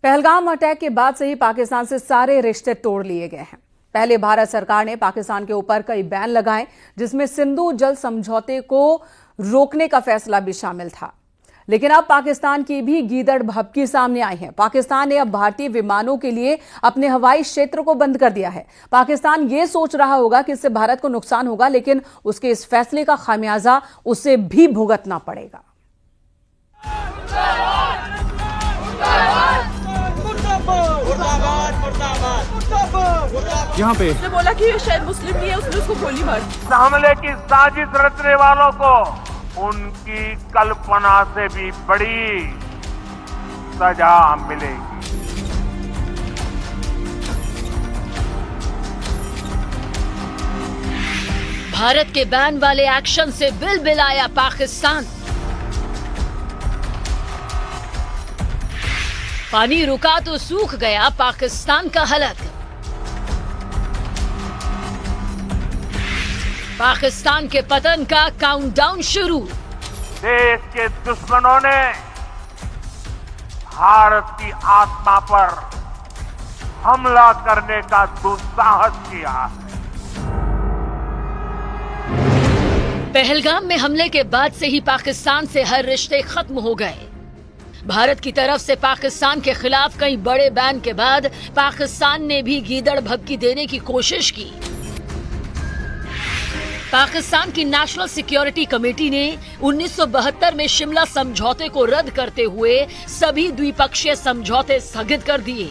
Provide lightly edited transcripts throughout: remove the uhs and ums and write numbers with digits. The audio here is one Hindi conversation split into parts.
पहलगाम अटैक के बाद से ही पाकिस्तान से सारे रिश्ते तोड़ लिए गए हैं। पहले भारत सरकार ने पाकिस्तान के ऊपर कई बैन लगाए, जिसमें सिंधु जल समझौते को रोकने का फैसला भी शामिल था। लेकिन अब पाकिस्तान की भी गीदड़ भभकी सामने आई है। पाकिस्तान ने अब भारतीय विमानों के लिए अपने हवाई क्षेत्र को बंद कर दिया है। पाकिस्तान ये सोच रहा होगा कि इससे भारत को नुकसान होगा, लेकिन उसके इस फैसले का खामियाजा उसे भी भुगतना पड़ेगा। यहाँ पे उसने बोला कि ये शायद मुस्लिम नहीं है, उसने उसको गोली मार दी। हमले की साजिश रचने वालों को उनकी कल्पना से भी बड़ी सजा मिलेगी। भारत के बैन वाले एक्शन से बिलबिलाया पाकिस्तान। पानी रुका तो सूख गया पाकिस्तान का हलक। पाकिस्तान के पतन का काउंटडाउन शुरू। देश के दुश्मनों ने भारत की आत्मा पर हमला करने का दुस्साहस किया है। पहलगाम में हमले के बाद से ही पाकिस्तान से हर रिश्ते खत्म हो गए। भारत की तरफ से पाकिस्तान के खिलाफ कई बड़े बैन के बाद पाकिस्तान ने भी गीदड़ भभकी देने की कोशिश की। पाकिस्तान की नेशनल सिक्योरिटी कमेटी ने 1972 में शिमला समझौते को रद्द करते हुए सभी द्विपक्षीय समझौते स्थगित कर दिए,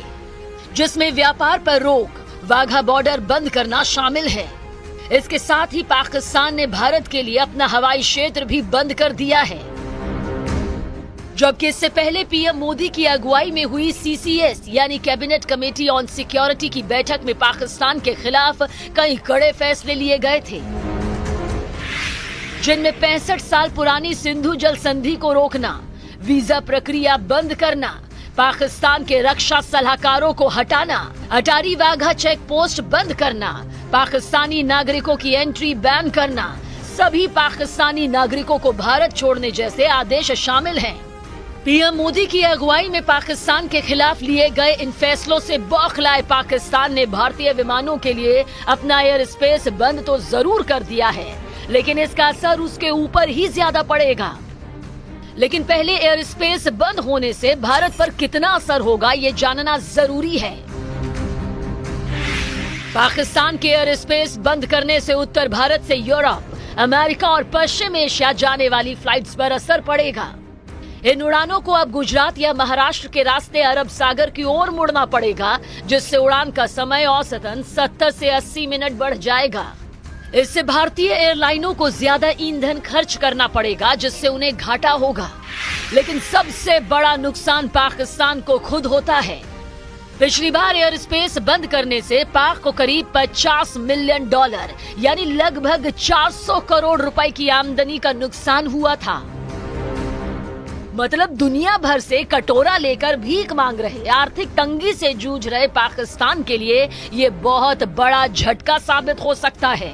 जिसमें व्यापार पर रोक, वाघा बॉर्डर बंद करना शामिल है। इसके साथ ही पाकिस्तान ने भारत के लिए अपना हवाई क्षेत्र भी बंद कर दिया है। जबकि इससे पहले पीएम मोदी की अगुवाई में हुई सीसीएस यानी कैबिनेट कमेटी ऑन सिक्योरिटी की बैठक में पाकिस्तान के खिलाफ कई कड़े फैसले लिए गए थे, जिनमें 65 साल पुरानी सिंधु जल संधि को रोकना, वीजा प्रक्रिया बंद करना, पाकिस्तान के रक्षा सलाहकारों को हटाना, अटारी वाघा चेक पोस्ट बंद करना, पाकिस्तानी नागरिकों की एंट्री बैन करना, सभी पाकिस्तानी नागरिकों को भारत छोड़ने जैसे आदेश शामिल हैं। पीएम मोदी की अगुवाई में पाकिस्तान के खिलाफ लिए गए इन फैसलों से बौखलाए पाकिस्तान ने भारतीय विमानों के लिए अपना एयर स्पेस बंद तो जरूर कर दिया है, लेकिन इसका असर उसके ऊपर ही ज्यादा पड़ेगा। लेकिन पहले एयर स्पेस बंद होने से भारत पर कितना असर होगा ये जानना जरूरी है। पाकिस्तान के एयर स्पेस बंद करने से उत्तर भारत से यूरोप, अमेरिका और पश्चिम एशिया जाने वाली फ्लाइट्स पर असर पड़ेगा। इन उड़ानों को अब गुजरात या महाराष्ट्र के रास्ते अरब सागर की ओर मुड़ना पड़ेगा, जिससे उड़ान का समय औसतन 70 से 80 मिनट बढ़ जाएगा। इससे भारतीय एयरलाइनों को ज्यादा ईंधन खर्च करना पड़ेगा, जिससे उन्हें घाटा होगा। लेकिन सबसे बड़ा नुकसान पाकिस्तान को खुद होता है। पिछली बार एयर स्पेस बंद करने से पाक को करीब $50 मिलियन यानी लगभग 400 करोड़ रुपए की आमदनी का नुकसान हुआ था। मतलब दुनिया भर से कटोरा लेकर भीख मांग रहे, आर्थिक तंगी से जूझ रहे पाकिस्तान के लिए ये बहुत बड़ा झटका साबित हो सकता है।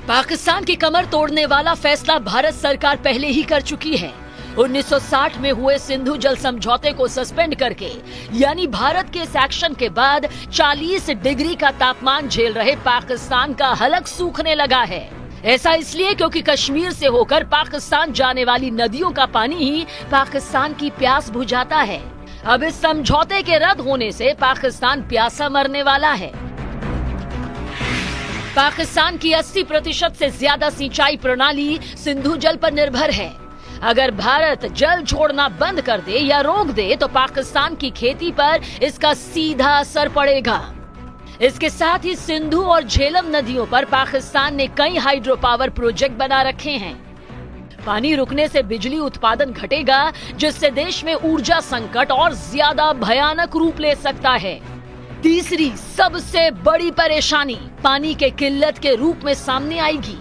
पाकिस्तान की कमर तोड़ने वाला फैसला भारत सरकार पहले ही कर चुकी है। 1960 में हुए सिंधु जल समझौते को सस्पेंड करके, यानी भारत के इस एक्शन के बाद 40 डिग्री का तापमान झेल रहे पाकिस्तान का हलक सूखने लगा है। ऐसा इसलिए क्योंकि कश्मीर से होकर पाकिस्तान जाने वाली नदियों का पानी ही पाकिस्तान की प्यास बुझाता है। अब इस समझौते के रद्द होने से पाकिस्तान प्यासा मरने वाला है। पाकिस्तान की 80% से ज्यादा सिंचाई प्रणाली सिंधु जल पर निर्भर है। अगर भारत जल छोड़ना बंद कर दे या रोक दे तो पाकिस्तान की खेती पर इसका सीधा असर पड़ेगा। इसके साथ ही सिंधु और झेलम नदियों पर पाकिस्तान ने कई हाइड्रो पावर प्रोजेक्ट बना रखे हैं। पानी रुकने से बिजली उत्पादन घटेगा, जिससे देश में ऊर्जा संकट और ज्यादा भयानक रूप ले सकता है। तीसरी सबसे बड़ी परेशानी पानी के किल्लत के रूप में सामने आएगी।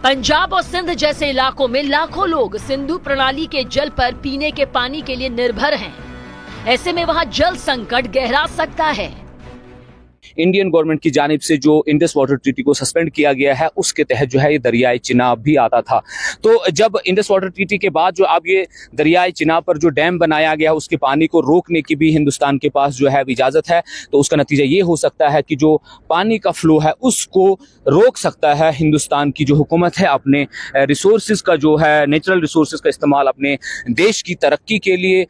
पंजाब और सिंध जैसे इलाकों में लाखों लोग सिंधु प्रणाली के जल पर पीने के पानी के लिए निर्भर हैं। ऐसे में वहां जल संकट गहरा सकता है। इंडियन गवर्नमेंट की जानिब से जो इंडस वाटर ट्रीटी को सस्पेंड किया गया है उसके तहत जो है ये दरियाई चिनाब भी आता था। तो जब इंडस वाटर ट्रीटी के बाद जो अब ये दरियाई चिनाब पर जो डैम बनाया गया उसके पानी को रोकने की भी हिंदुस्तान के पास जो है इजाजत है, तो उसका नतीजा ये हो सकता है कि जो पानी का फ्लो है उसको रोक सकता है हिंदुस्तान की जो हुकूमत है अपने रिसोर्सेज का जो है नेचुरल रिसोर्सेज का इस्तेमाल अपने देश की तरक्की के लिए।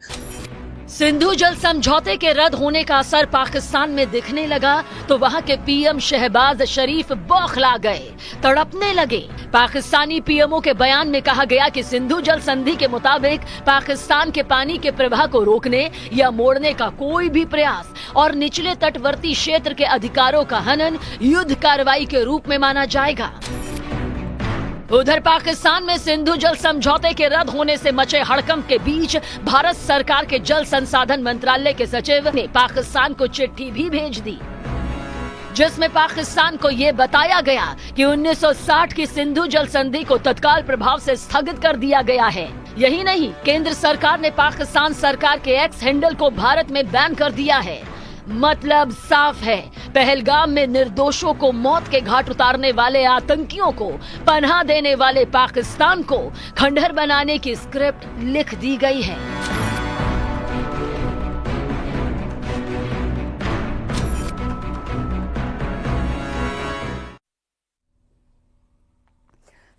सिंधु जल समझौते के रद्द होने का असर पाकिस्तान में दिखने लगा तो वहां के पीएम शहबाज शरीफ बौखला गए, तड़पने लगे। पाकिस्तानी पीएमओ के बयान में कहा गया कि सिंधु जल संधि के मुताबिक पाकिस्तान के पानी के प्रवाह को रोकने या मोड़ने का कोई भी प्रयास और निचले तटवर्ती क्षेत्र के अधिकारों का हनन युद्ध कार्रवाई के रूप में माना जाएगा। उधर पाकिस्तान में सिंधु जल समझौते के रद्द होने से मचे हड़कंप के बीच भारत सरकार के जल संसाधन मंत्रालय के सचिव ने पाकिस्तान को चिट्ठी भी भेज दी, जिसमें पाकिस्तान को ये बताया गया कि 1960 की सिंधु जल संधि को तत्काल प्रभाव से स्थगित कर दिया गया है। यही नहीं, केंद्र सरकार ने पाकिस्तान सरकार के एक्स हैंडल को भारत में बैन कर दिया है। मतलब साफ है, पहलगाम में निर्दोषों को मौत के घाट उतारने वाले आतंकियों को पनाह देने वाले पाकिस्तान को खंडहर बनाने की स्क्रिप्ट लिख दी गई है।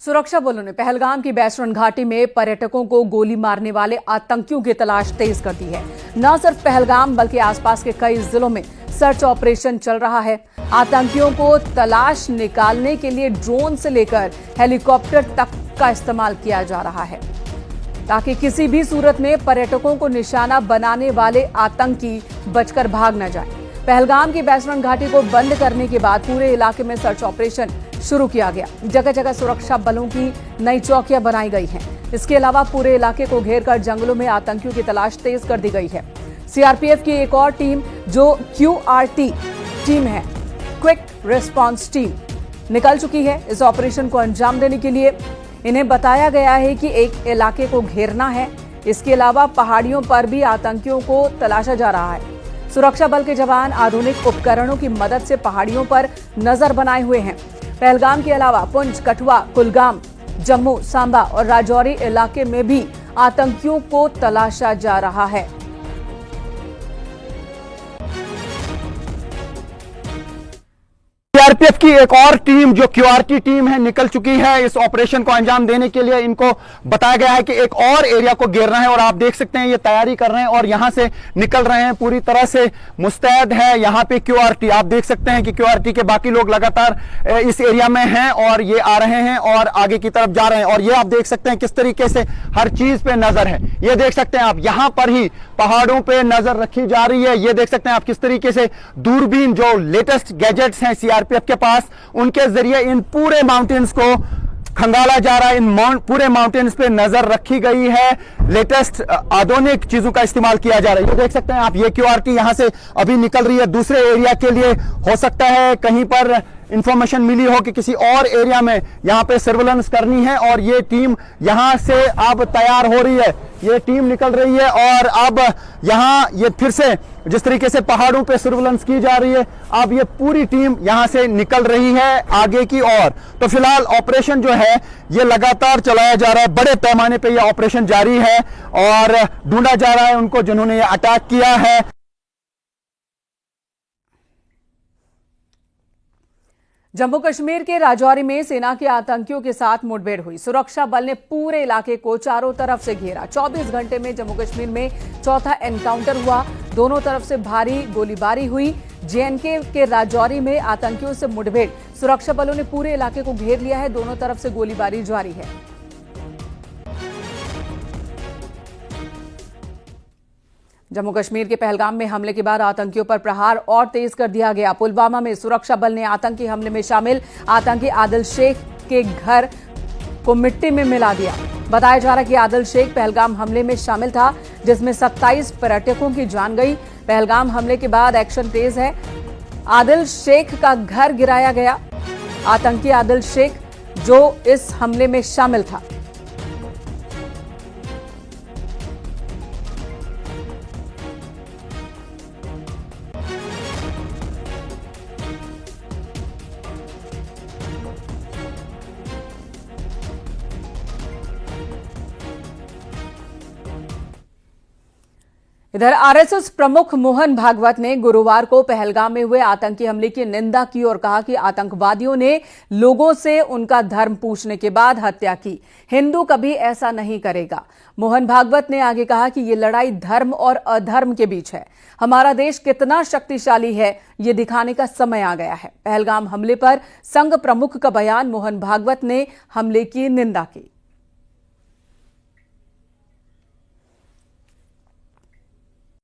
सुरक्षा बलों ने पहलगाम की बैसरन घाटी में पर्यटकों को गोली मारने वाले आतंकियों की तलाश तेज कर दी है। न सिर्फ पहलगाम बल्कि आसपास के कई जिलों में सर्च ऑपरेशन चल रहा है। आतंकियों को तलाश निकालने के लिए ड्रोन से लेकर हेलीकॉप्टर तक का इस्तेमाल किया जा रहा है ताकि किसी भी सूरत में पर्यटकों को निशाना बनाने वाले आतंकी बचकर भाग न जाए। पहलगाम की बैसरन घाटी को बंद करने के बाद पूरे इलाके में सर्च ऑपरेशन शुरू किया गया। जगह जगह सुरक्षा बलों की नई चौकियां बनाई गई हैं। इसके अलावा पूरे इलाके को घेरकर जंगलों में आतंकियों की तलाश तेज कर दी गई है। सीआरपीएफ की एक और टीम जो क्यूआरटी टीम है, क्विक रिस्पांस टीम, निकल चुकी है इस ऑपरेशन को अंजाम देने के लिए। इन्हें बताया गया है कि एक इलाके को घेरना है। इसके अलावा पहाड़ियों पर भी आतंकियों को तलाशा जा रहा है। सुरक्षा बल के जवान आधुनिक उपकरणों की मदद से पहाड़ियों पर नजर बनाए हुए हैं। पहलगाम के अलावा पुंछ, कठुआ, कुलगाम, जम्मू, सांबा और राजौरी इलाके में भी आतंकियों को तलाशा जा रहा है। सीआरपीएफ की एक और टीम जो क्यूआरटी टीम है निकल चुकी है इस ऑपरेशन को अंजाम देने के लिए। इनको बताया गया है कि एक और एरिया को घेरना है और आप देख सकते हैं ये तैयारी कर रहे हैं और यहां से निकल रहे हैं, पूरी तरह से मुस्तैद है। यहां पे क्यूआरटी आप देख सकते हैं कि क्यूआरटी के बाकी लोग लगातार इस एरिया में हैं और ये आ रहे हैं और आगे की तरफ जा रहे हैं। और ये आप देख सकते हैं किस तरीके से हर चीज पे नजर है। ये देख सकते हैं आप, यहां पर ही पहाड़ों पे नजर रखी जा रही है। ये देख सकते हैं आप किस तरीके से दूरबीन, जो लेटेस्ट गैजेट्स हैं सीआरपीएफ के पास, उनके जरिए इन पूरे माउंटेन्स को खंगाला जा रहा है। इन पूरे माउंटेन्स पे नजर रखी गई है। लेटेस्ट आधुनिक चीजों का इस्तेमाल किया जा रहा है। ये देख सकते हैं आप, ये क्यूआरटी यहां से अभी निकल रही है दूसरे एरिया के लिए। हो सकता है कहीं पर इंफॉर्मेशन मिली हो कि किसी और एरिया में यहां पे सर्वेलेंस करनी है और ये टीम यहां से अब तैयार हो रही है। ये टीम निकल रही है और अब यहां ये फिर से जिस तरीके से पहाड़ों पे सर्वेलेंस की जा रही है, अब ये पूरी टीम यहां से निकल रही है आगे की ओर। तो फिलहाल ऑपरेशन जो है ये लगातार चलाया जा रहा है, बड़े पैमाने पे ये ऑपरेशन जारी है और ढूंढा जा रहा है उनको जिन्होंने ये अटैक किया है। जम्मू कश्मीर के राजौरी में सेना के आतंकियों के साथ मुठभेड़ हुई। सुरक्षा बल ने पूरे इलाके को चारों तरफ से घेरा। 24 घंटे में जम्मू कश्मीर में चौथा एनकाउंटर हुआ। दोनों तरफ से भारी गोलीबारी हुई। जेएनके के राजौरी में आतंकियों से मुठभेड़। सुरक्षा बलों ने पूरे इलाके को घेर लिया है। दोनों तरफ से गोलीबारी जारी है। जम्मू कश्मीर के पहलगाम में हमले के बाद आतंकियों पर प्रहार और तेज कर दिया गया। पुलवामा में सुरक्षा बल ने आतंकी हमले में शामिल आतंकी आदिल शेख के घर को मिट्टी में मिला दिया। बताया जा रहा है कि आदिल शेख पहलगाम हमले में शामिल था, जिसमें 27 पर्यटकों की जान गई। पहलगाम हमले के बाद एक्शन तेज है। आदिल शेख का घर गिराया गया। आतंकी आदिल शेख जो इस हमले में शामिल था। इधर आरएसएस प्रमुख मोहन भागवत ने गुरुवार को पहलगाम में हुए आतंकी हमले की निंदा की और कहा कि आतंकवादियों ने लोगों से उनका धर्म पूछने के बाद हत्या की। हिंदू कभी ऐसा नहीं करेगा। मोहन भागवत ने आगे कहा कि ये लड़ाई धर्म और अधर्म के बीच है। हमारा देश कितना शक्तिशाली है ये दिखाने का समय आ गया है। पहलगाम हमले पर संघ प्रमुख का बयान। मोहन भागवत ने हमले की निंदा की।